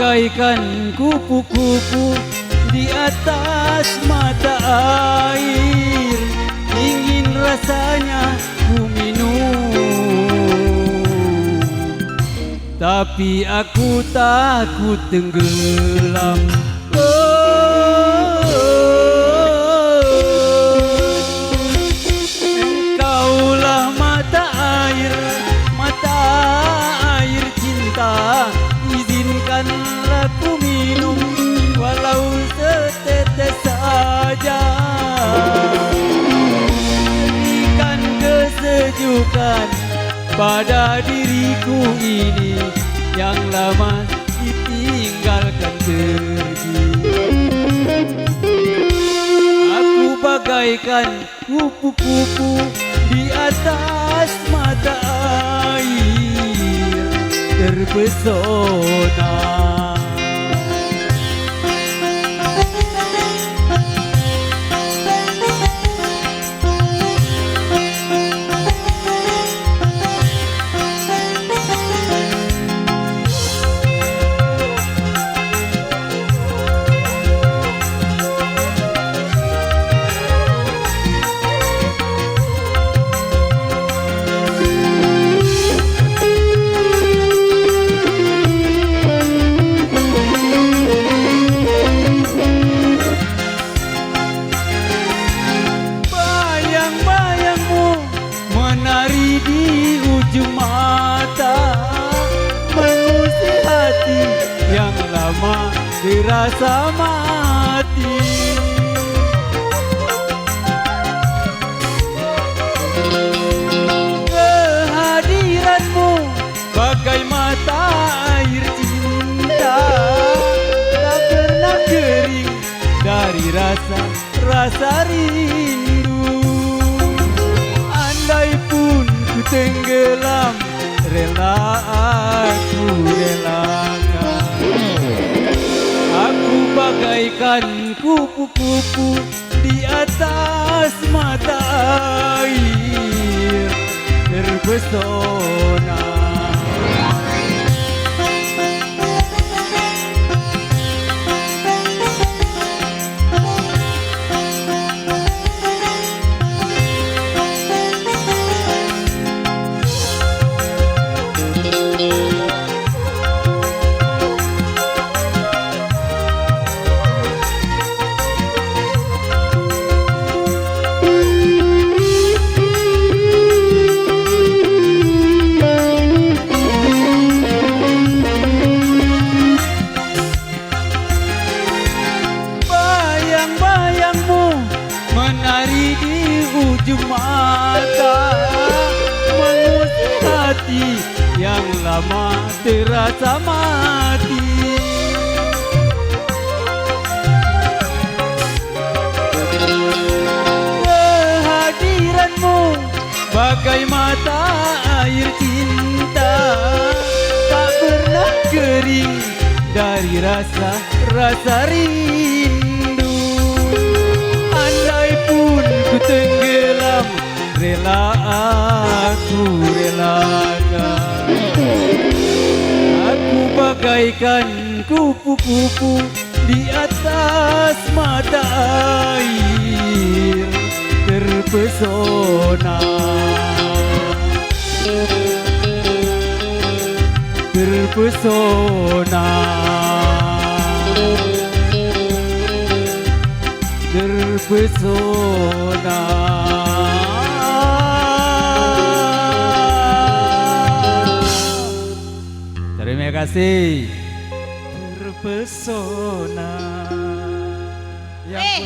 bagaikan kupu-kupu di atas mata air, ingin rasanya ku minum, tapi aku takut tenggelam. Engkaulah mata air cinta, izinkanlah ku minum walau setetes saja. Berikan kesejukan pada diriku ini yang lama ditinggalkan pergi. Aku bagaikan kupu-kupu di atas mata air, terpesona. Menari di ujung mata, mengusir hati yang lama dirasa mati. Kehadiranmu bagai mata air cinta, tak pernah kering dari rasa rindu. Andai pun ku tenggelam, rela aku relakan. Aku bagaikan kupu-kupu di atas mata air, terpesona. Menari di ujung mata, mengusir hati yang lama terasa mati. Kehadiranmu bagai mata air cinta, tak pernah kering dari rasa rindu. Andai pun ku tenggelam, rela aku relakan. Aku bagaikan kupu-kupu di atas mata air, terpesona. Terpesona. Terpesona. Terima kasih. Terpesona. Yang ku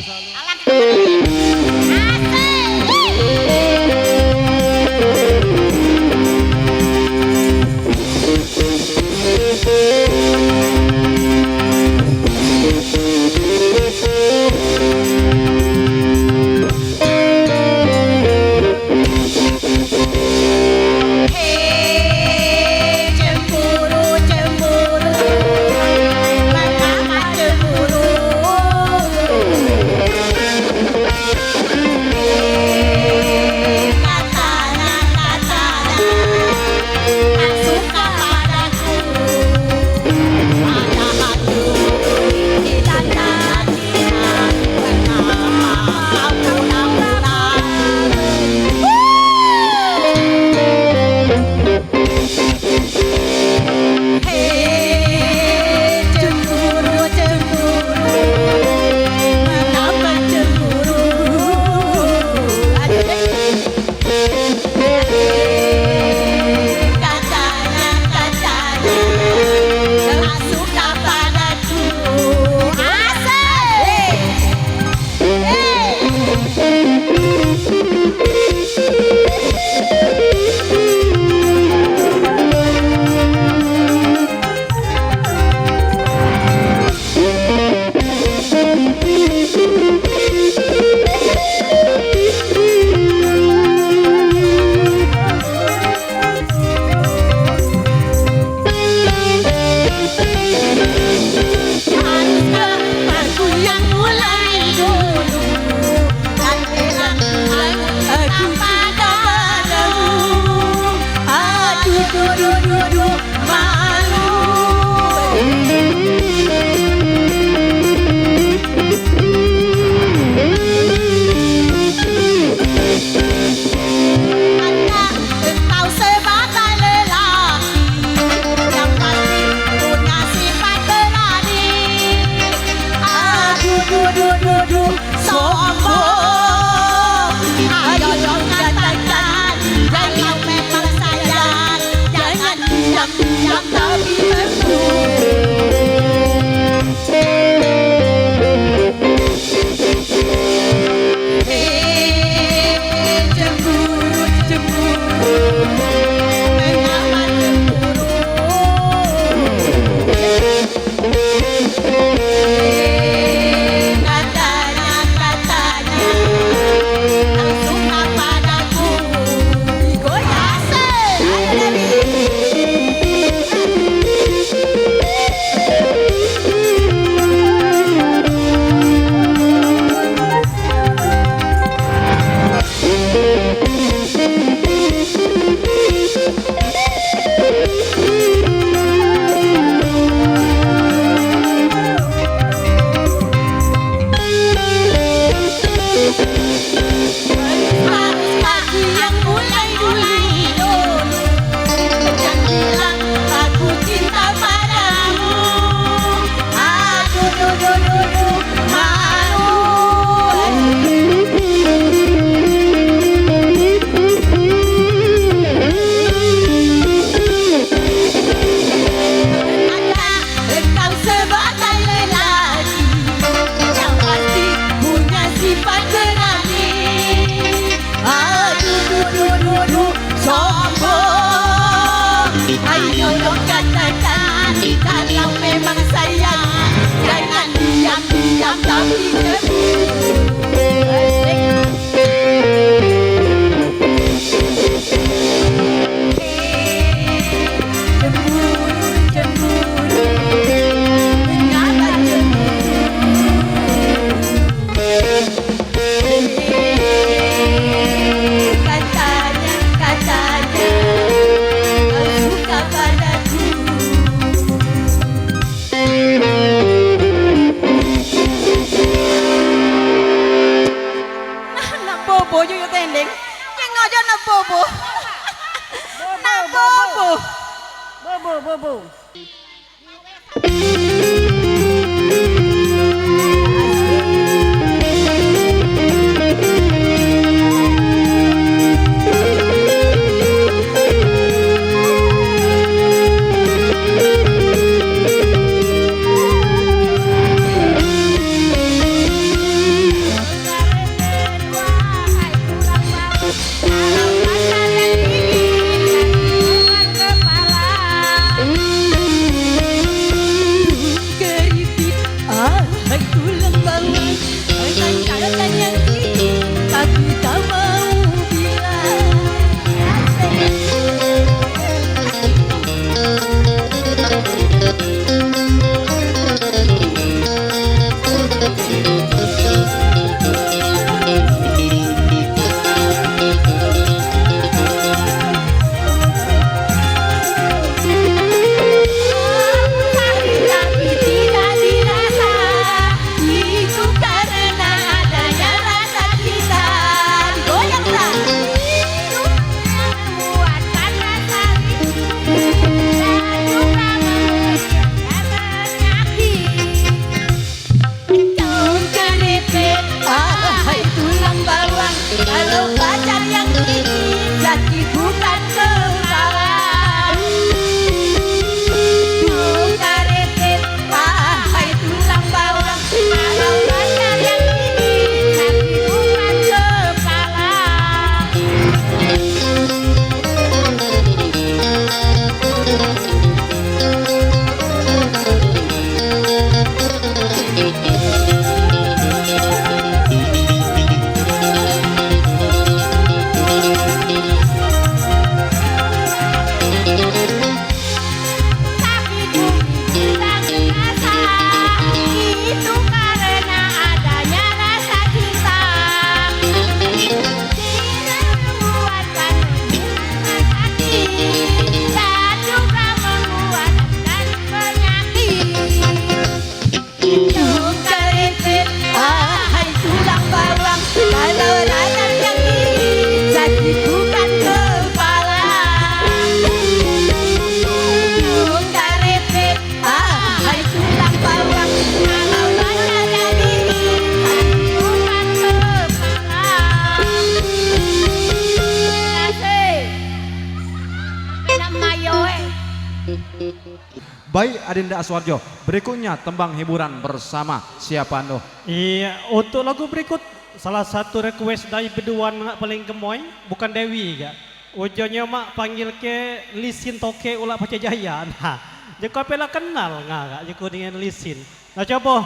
Baik Adinda Aswarjo, berikutnya tembang hiburan bersama siapa Ando? Iya, untuk lagu berikut salah satu request dari beduan mak paling gemoy, bukan Dewi ga. Ujonya mak panggil ke Lisin Toke ulah Pace Jaya. Nah, jika pela kenal nggak jika dengan Lisin. Nah coba,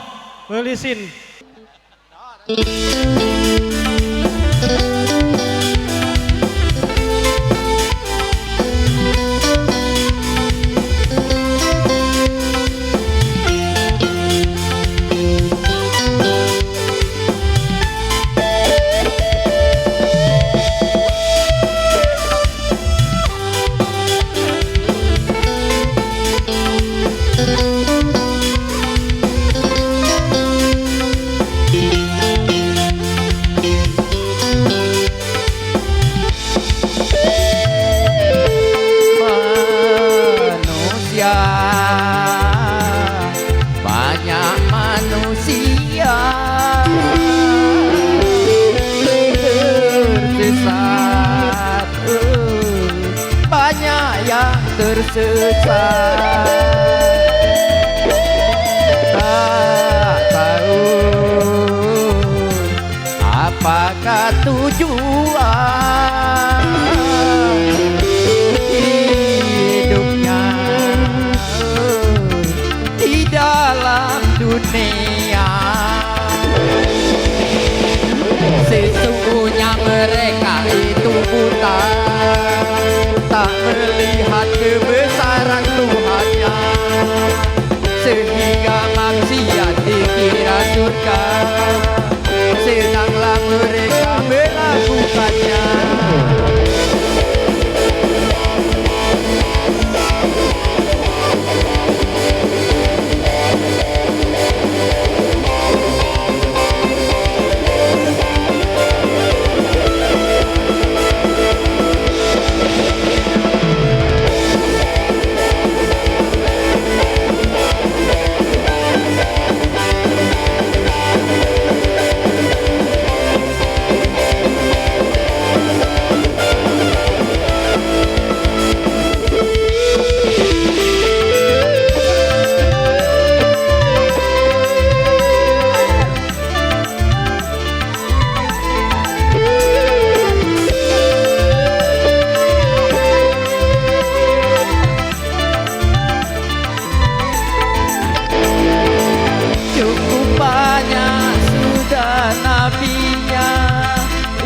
Lisin. Tersesat tak tahu apakah tujuan hidupnya di dalam dunia. mereka itu buta, tak melihat kebesaran Tuhannya, sehingga maksiat dikira surga, senanglah mereka melakukannya.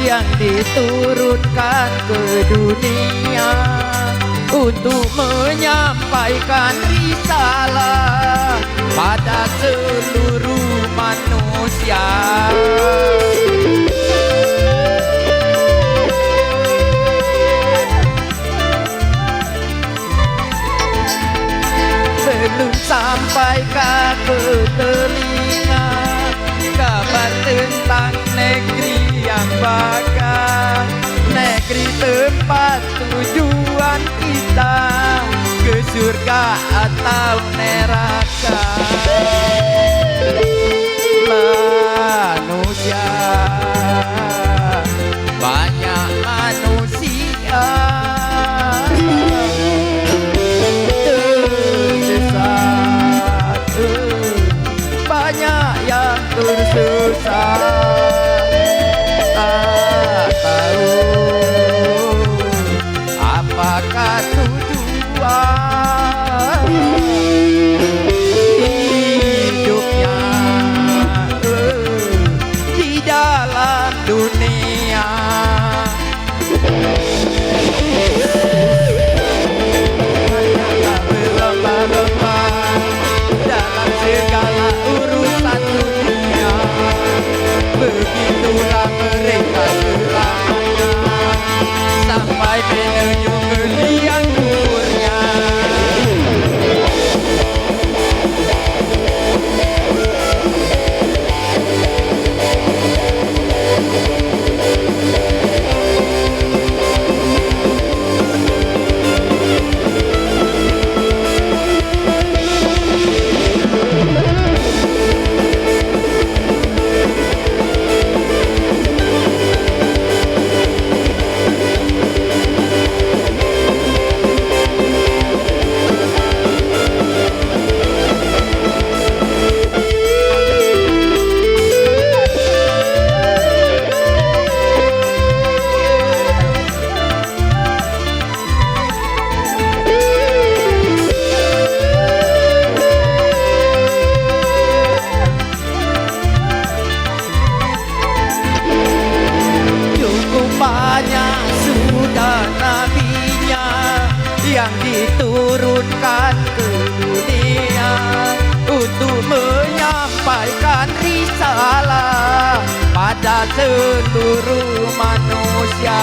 Yang diturunkan ke dunia untuk menyampaikan risalah pada seluruh manusia. Belum sampai ke telinga kabar tentang negeri yang bakal, negeri tempat tujuan kita, ke surga atau neraka. Manusia, banyak manusia tersesat, banyak yang tersesat. Tak tahu apakah tujuan hidupnya di dalam dunia. Hanyalah berlomba-lomba dalam segala urusan dunia. Begitulah mereka selamanya, sampai menuju ke liang kuburnya. Yang diturunkan ke dunia untuk menyampaikan risalah pada seluruh manusia.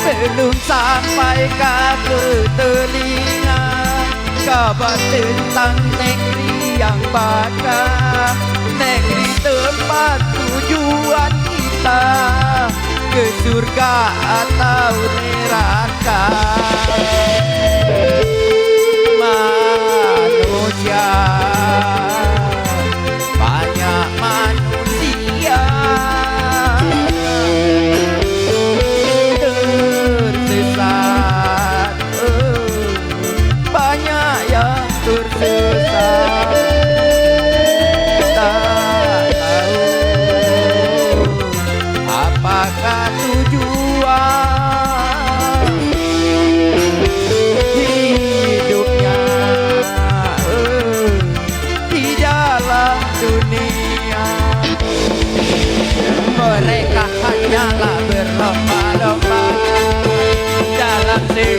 Belum sampai ke telinga kabar tentang negeri yang bakal, negeri tempat tujuan kita, ke surga atau neraka. Manusia, banyak manusia tersesat, banyak yang tersesat. Tak tahu apakah tujuan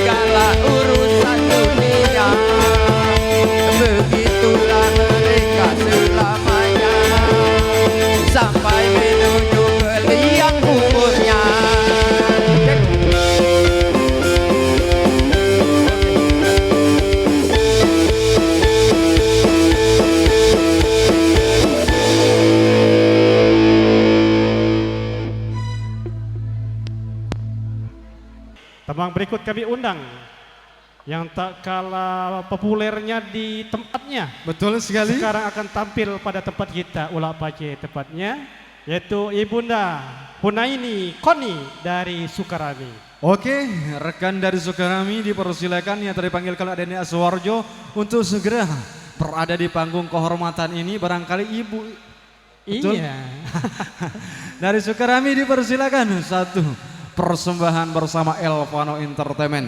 segala urusan dunia. Begitulah mereka selamanya sampai menuju ke liang kuburnya. Tembang berikut kami undang yang tak kalah populernya di tempatnya. Betul sekali. Sekarang akan tampil pada tempat kita, Ulak Pace tepatnya, yaitu Ibunda Hunaini Koni dari Sukarami. Oke, rekan dari Sukarami dipersilakan yang tadi panggilkan Deni Aswarjo untuk segera berada di panggung kehormatan ini. Barangkali ibu, betul? Iya. Dari Sukarami dipersilakan satu persembahan bersama Elvano Entertainment.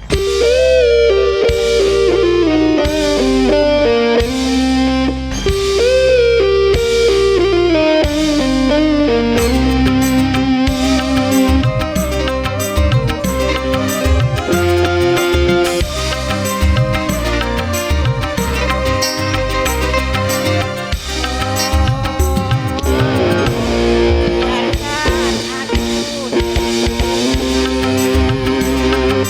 Biarkan aku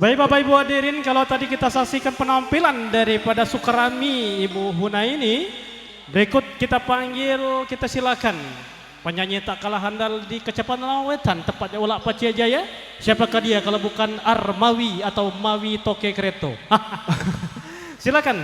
Baik Bapak Ibu hadirin, kalau tadi kita saksikan penampilan daripada Sukarami Ibu Huna ini, berikut kita panggil, kita silakan penyanyi tak kalah handal di Kecepatan Wetan, tepatnya Ulak Pacia Jaya. Siapakah dia kalau bukan Armawi atau Mawi Toke Kreto? Silakan.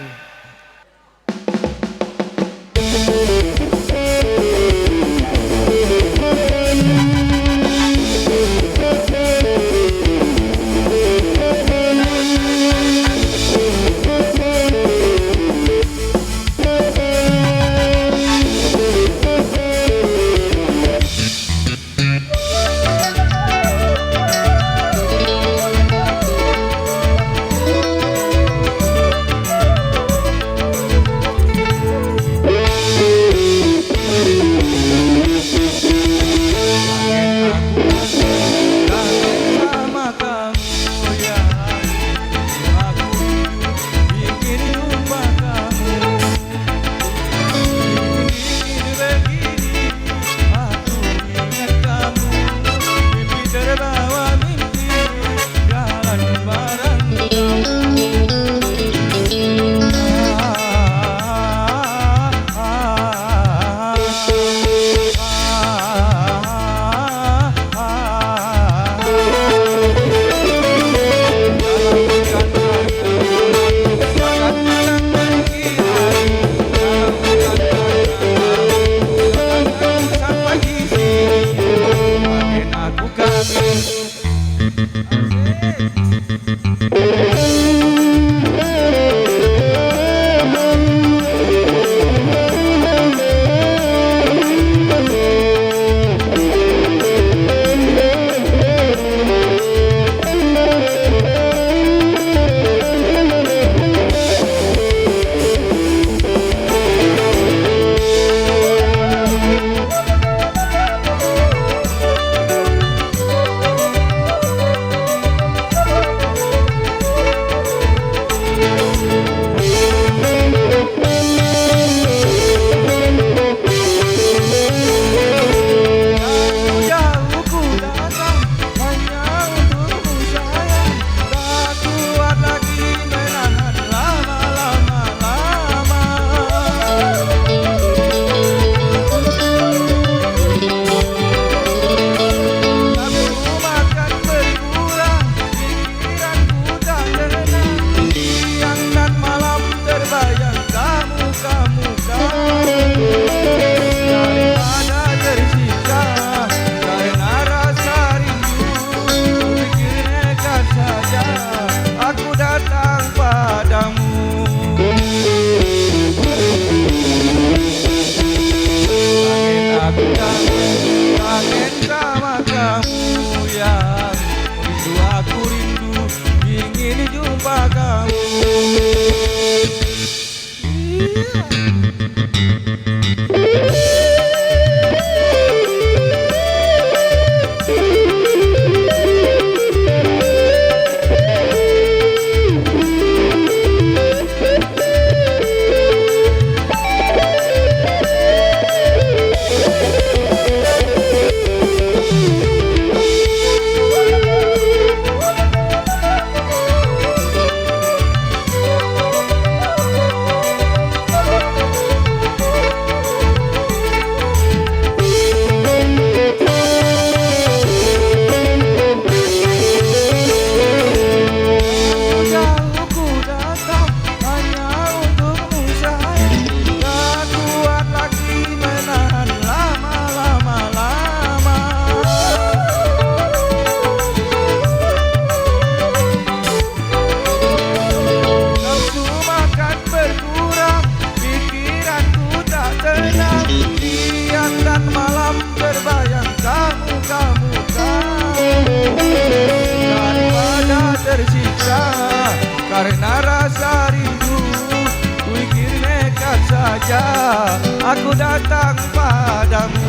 saja aku datang padamu.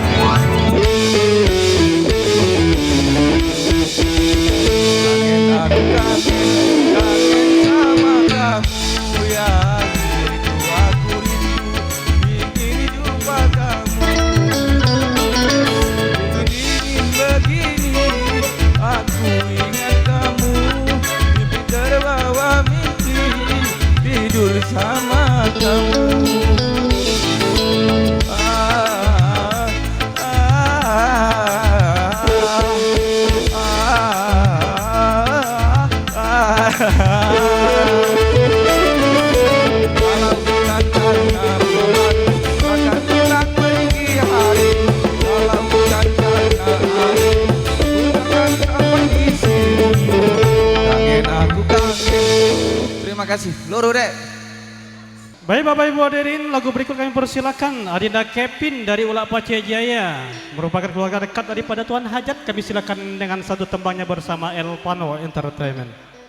Kangen aku kangen sama kamu yang begitu aku rindu ingin jumpa kamu. Dingin begini aku ingat kamu, mimpi terbawa mimpi tidur sama kamu. Kalau bukan karena bulan akan hilang pergi hari. Kalau bukan karena hari bukan pergi sini. Kangen aku kangen. Terima kasih. Loro dek. Baik Bapak Ibu hadirin, lagu berikut kami persilakan Adinda Kevin dari Ulak Pace Jaya, merupakan keluarga dekat daripada Tuan Hajat. Kami silakan dengan satu tembangnya bersama Elvano Entertainment.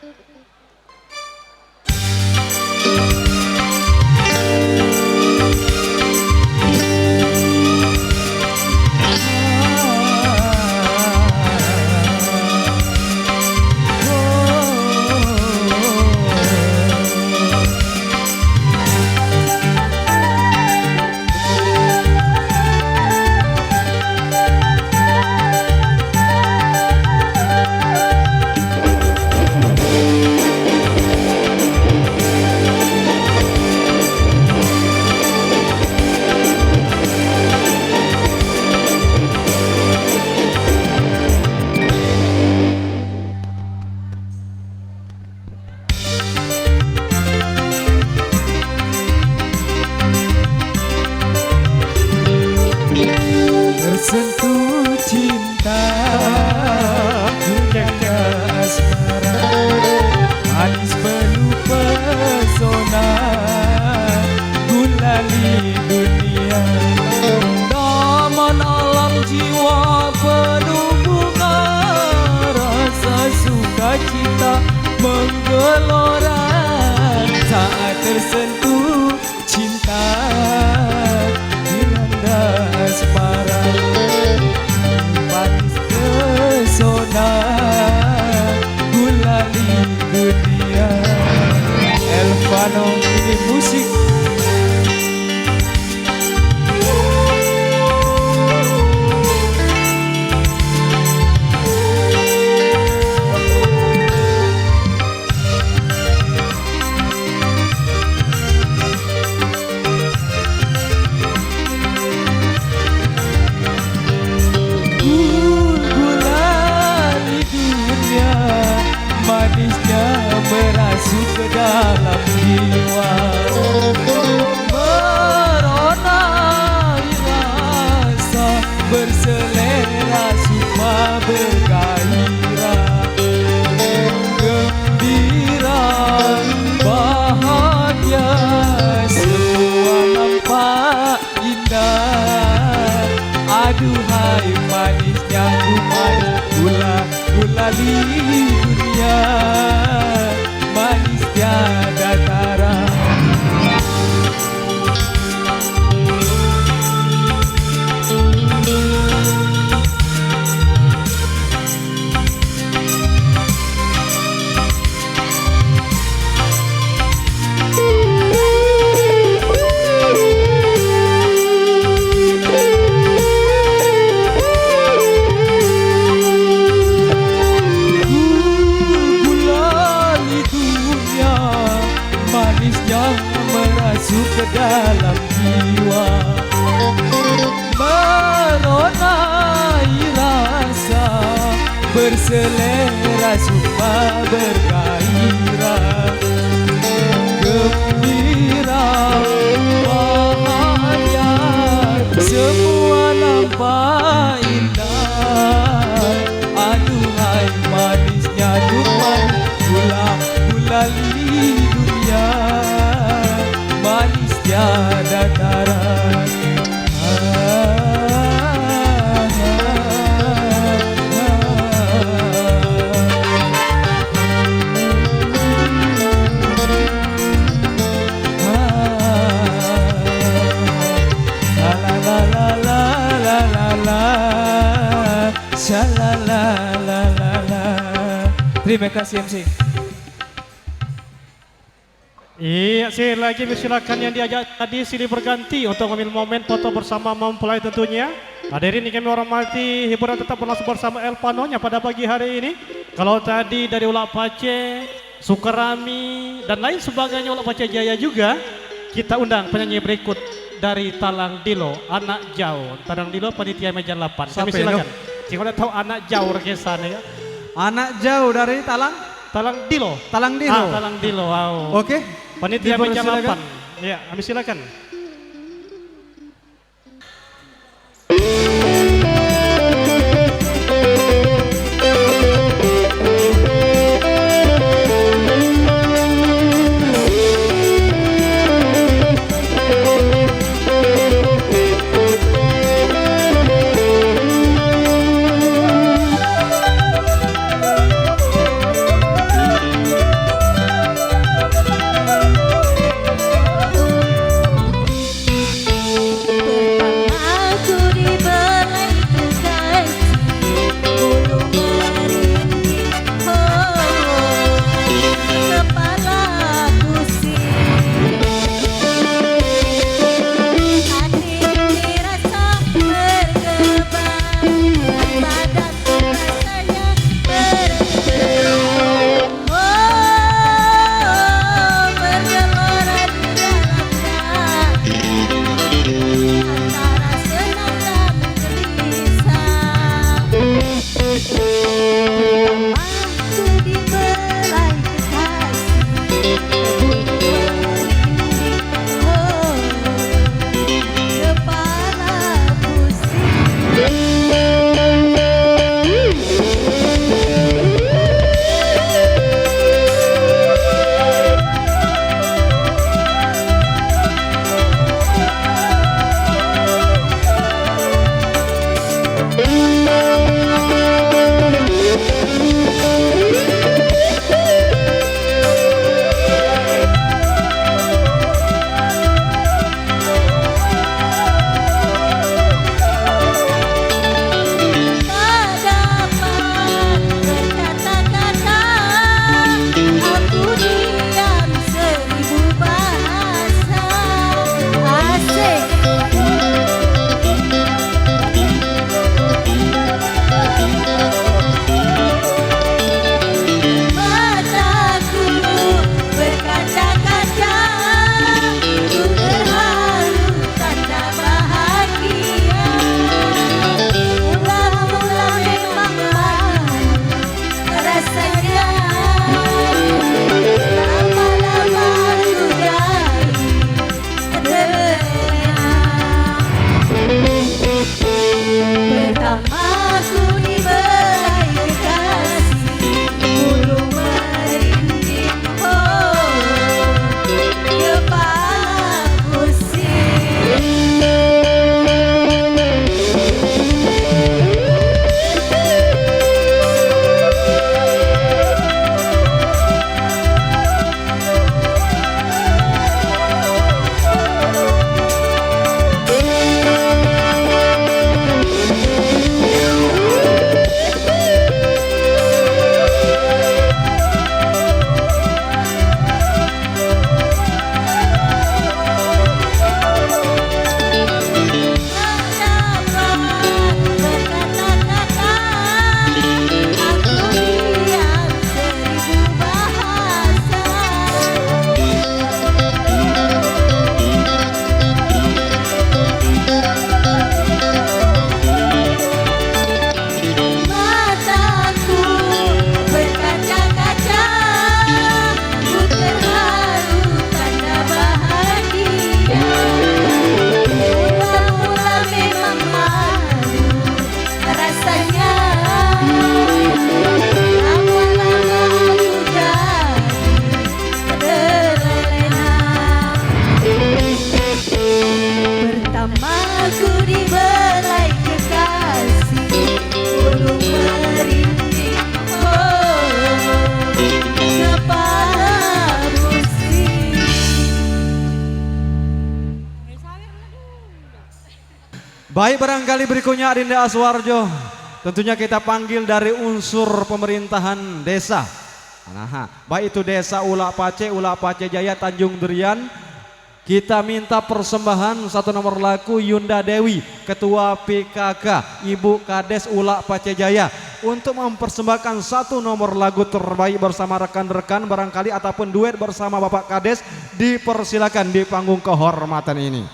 Tersentuh cinta jaga asmara, manis penuh pesona, gulali dunia. Taman alam jiwa penuh bunga, rasa sukacita menggelora saat tersentuh cinta dilanda asmara. Manis pesona gulali dunia. Elvano ini musik. Manisnya merasuk ke dalam jiwa, meronai rasa berselera suka bergairah, gembira bahagia semua nampak indah. Aduhai manisnya kuman gulali dunia, manis tiada tara. Merasuk ke dalam jiwa, meronai rasa berselera suka bergairah, gembira bahagia semua nampak indah. Aduhai manisnya duman gulali dunia, manis tiada tara. Terima kasih MC. Iya, sekali lagi silakan yang diajak tadi silih berganti untuk mengambil momen foto bersama mempelai tentunya. Hadirin ini kami hormati hiburan tetap berlangsung bersama El Panonya pada pagi hari ini. Kalau tadi dari Ulak Pace, Sukarami dan lain sebagainya Ulak Pace Jaya juga, kita undang penyanyi berikut dari Talang Dilo, Anak Jauh. Talang Dilo panitia meja 8. Kami Siapa silakan. itu? Jika anda tahu Anak Jauh rekesan ya. Anak jauh dari Talang Talang Dilo. Dilo. Talang Dilo. Wow. Oke. Panitia meja Dipersilakan. 8. Ya, kami silakan. Baik, barangkali berikutnya Adinda Aswarjo tentunya kita panggil dari unsur pemerintahan desa. Nah, baik itu desa Ulak Pace Jaya, Tanjung Durian. Kita minta persembahan satu nomor lagu Yunda Dewi, Ketua PKK Ibu Kades Ulak Pace Jaya, untuk mempersembahkan satu nomor lagu terbaik bersama rekan-rekan barangkali ataupun duet bersama Bapak Kades. Dipersilakan di panggung kehormatan ini.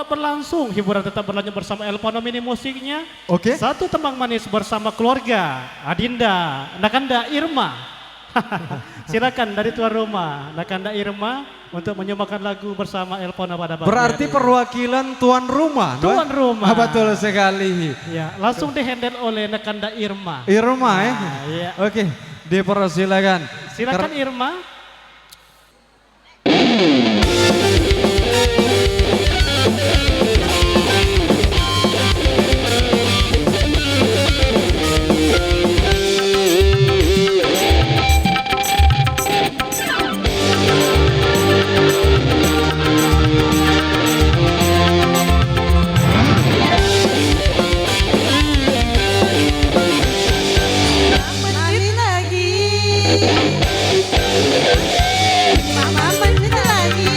tetap berlangsung, hiburan tetap berlanjut bersama Elpano Mini musiknya. Oke. Satu tembang manis bersama keluarga Adinda, Nakanda, Irma. Silakan dari tuan rumah, Nakanda Irma untuk menyumbangkan lagu bersama Elpona pada pagi Berarti hari ini. perwakilan tuan rumah. no? Tuan rumah. Ah, betul sekali. Ya, langsung dihandle oleh Nakanda Irma. Irma ya. iya. Oke, dipersilakan. Silakan Irma. Mandi lagi. Mama mandi lagi.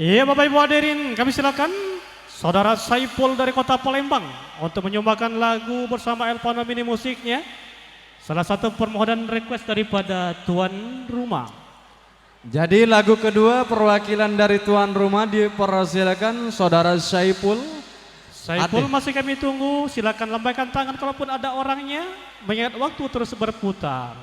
Iya Bapak Ibu hadirin, kami silakan Saudara Saipul dari Kota Palembang untuk menyumbangkan lagu bersama Elvano Mini Musiknya. Salah satu permohonan request daripada tuan rumah. Jadi lagu kedua perwakilan dari tuan rumah dipersilakan Saudara Saipul. Saipul masih kami tunggu, silakan lambaikan tangan kalaupun ada orangnya. Mengingat waktu terus berputar.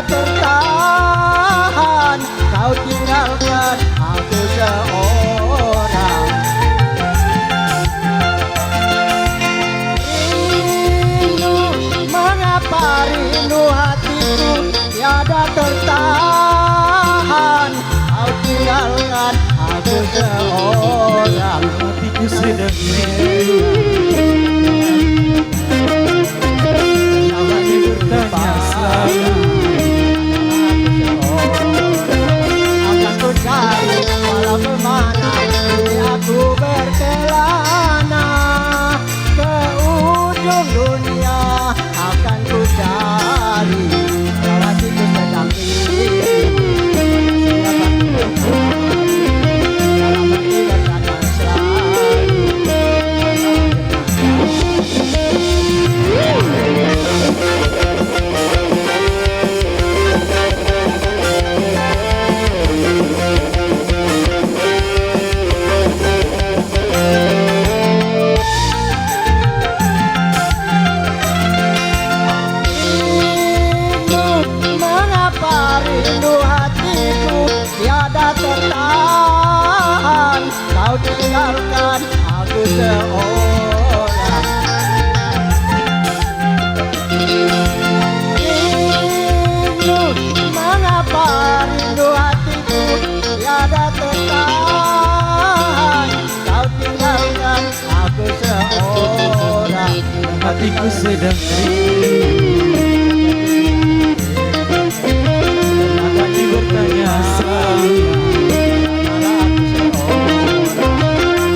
Tertahan, kau tinggalkan aku seorang. Rindu, mengapa rindu hatiku tiada tertahan, kau tinggalkan aku seorang. Hatiku sedang rindu, bertanya selalu. Cari walau kemana kini aku berkelana, ke ujung dunia akan ku cari. Kalau hatiku sedang rindu, dalam hati bertanya selalu. Rindu hatiku tiada tertahan, kau tinggalkan aku seorang. Rindu, mengapa rindu hatiku tiada tertahan, kau tinggalkan aku seorang. Hatiku sedang rindu, bertanya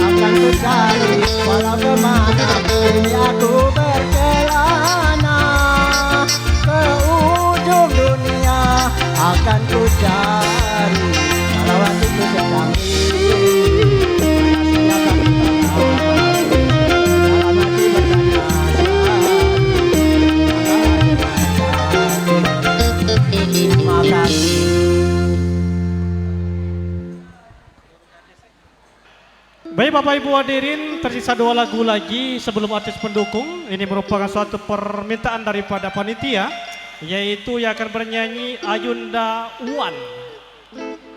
akan ku cari walau kemana kini aku berkelana, ke ujung dunia akan ku cari. Kalau hatiku sedang rindu, dalam hati bertanya terima kasih. Baik Bapak Ibu hadirin, tersisa 2 lagu lagi sebelum artis pendukung. Ini merupakan suatu permintaan daripada panitia, yaitu yang akan bernyanyi Ayunda Wan.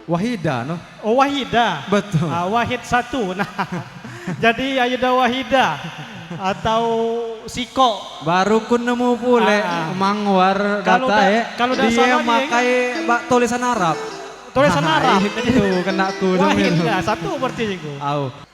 Wahida no? Oh Wahida. Betul. Wahid 1. Nah, jadi Ayunda Wahida atau Siko. Baru ku nemu pule mangwar Kalau data ya. kalau dah dia salah makai tulisan Arab. Tulisan Arab. Itu kena ku Wahid dulu. lah, 1 berarti itu. Au.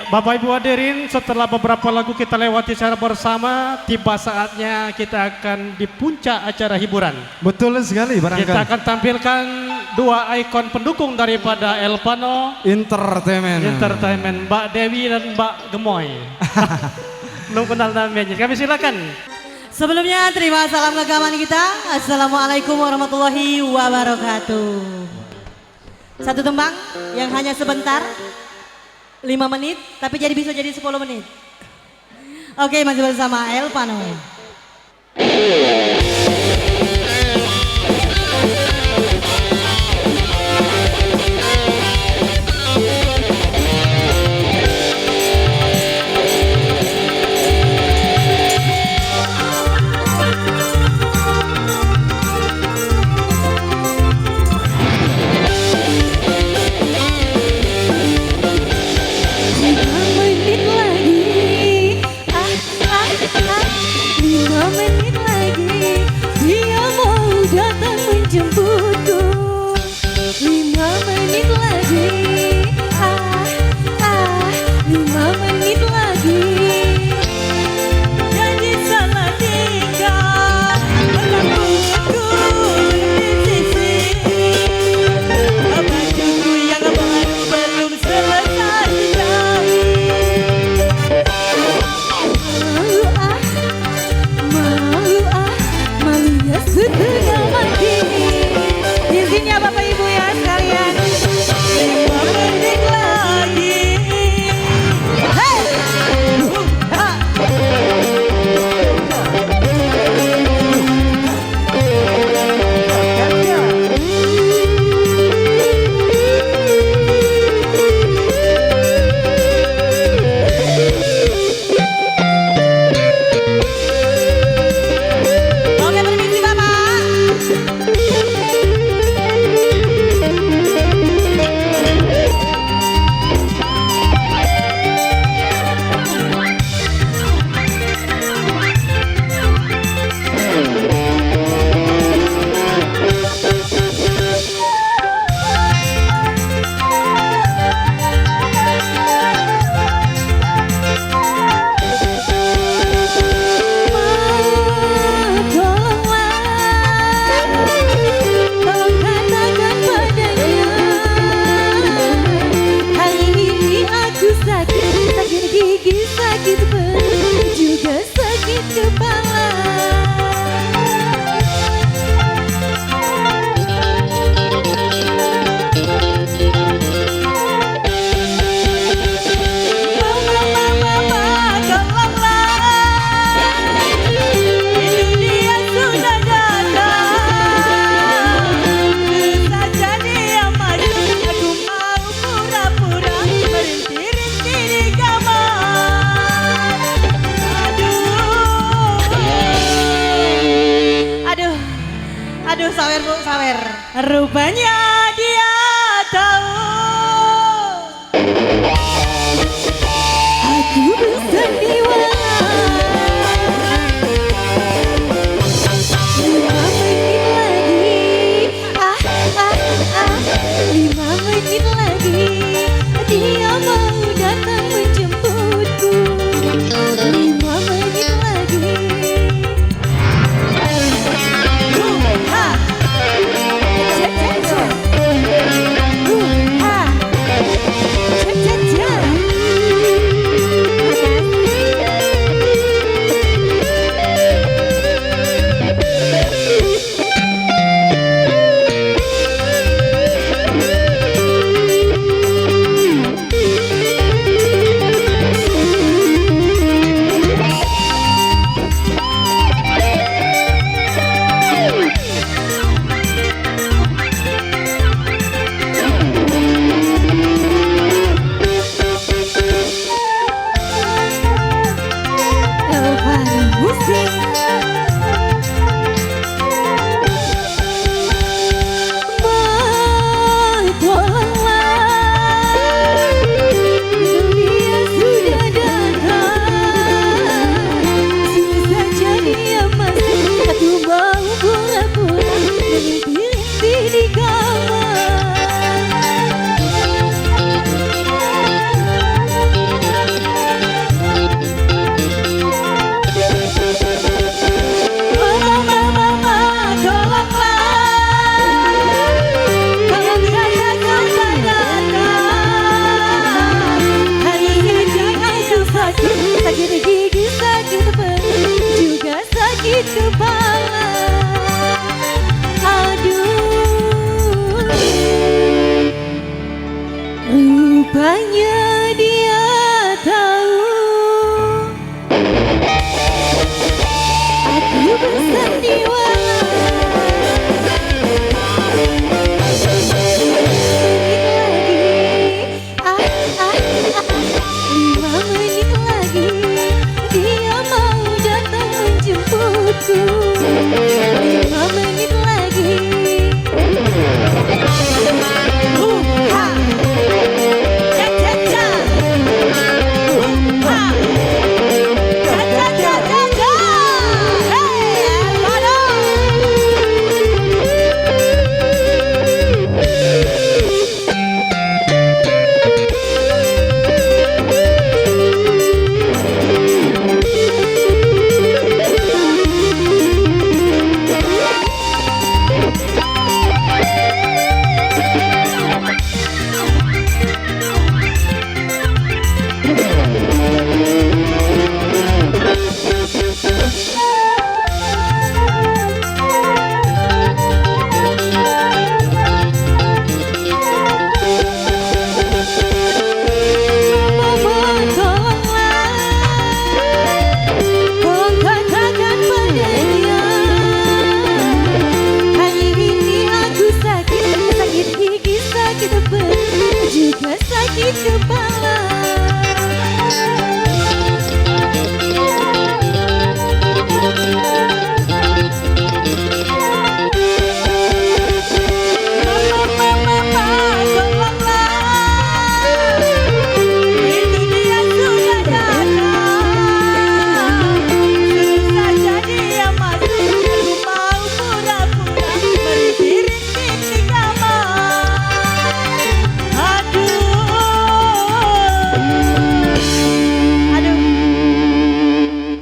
Bapak Ibu hadirin, setelah beberapa lagu kita lewati secara bersama, tiba saatnya kita akan di puncak acara hiburan. Betul sekali Kita barangkali. akan tampilkan dua ikon pendukung daripada Elpano Entertainment. Mbak Dewi dan Mbak Gemoy. Belum kenal namanya, kami silakan. Sebelumnya terima salam keagamaan kita. Assalamualaikum warahmatullahi wabarakatuh. Satu tembang yang hanya sebentar, 5 menit, tapi bisa jadi 10 menit. Oke, masih bersama Elpano. Rupanya dia tahu aku bersandiwara. 5 menit lagi dia mau datang menjemputku. 5 menit lagi.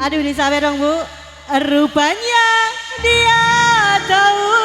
Aduh disawer dong Bu. Rupanya dia tahu